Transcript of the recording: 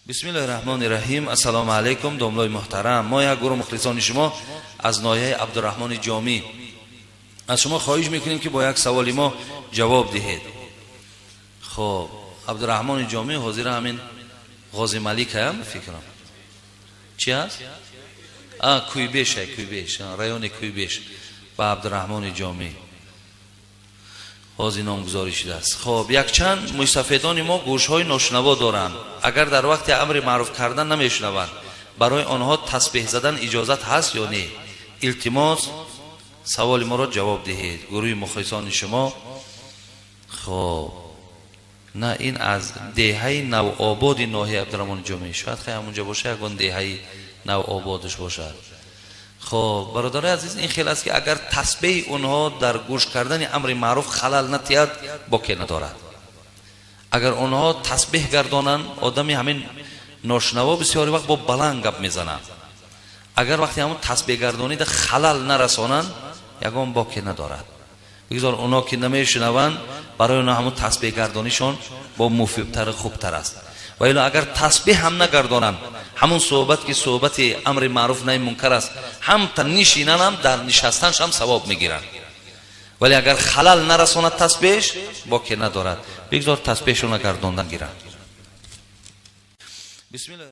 بسم الله الرحمن الرحیم. السلام علیکم دوستان محترم. ما یک گروه مخلصان شما از ناحیه عبدالرحمن جامی از شما خواهش میکنیم که با یک سوال ما جواب دهید. خب عبدالرحمن جامی حاضر همین غازی ملیک هم فکرم چی هست؟ کویبش رایون کویبش با عبدالرحمن جامی حاضر نامگذاری شده است. خب یک چند مستفیدان ما گوشهای ناشنوا دارند. اگر در وقت امر معروف کردن نمیشنوند برای آنها تسبیح زدن اجازت هست یا نه؟ التماس سوال ما را جواب دهید. گروه مخلصان شما. خب نه این از دهه نوآباد ناحیه عبدالرحمن جامی، شاید خیلی همونجا باشه، یگان دهه نوآبادش باشد. خب برادرای عزیز این خیلی است که اگر تسبیح اونها در گوش کردن امر معروف خلل نتید باکی ندارد. اگر اونها تسبیح گردانند آدمی همین ناشنوا بسیاری وقت با بلند گپ میزنند. اگر وقتی همون تسبیح گردانید خلل نرسانند یگان باکی ندارد. بگذار اونا که نمیشنوند برای اونا همون تسبیح گردانیشون با مفیدتر خوبتر است. و الا اگر تسبیح هم نگردانند همون صحبت که صحبت امر معروف نهی منکر است هم نشینن هم در نشستنش هم ثواب میگیرن. ولی اگر خلل نرساند تسبیحش باکی ندارد. بگذار تسبیحشون گرداندن گیرن. بسم الله.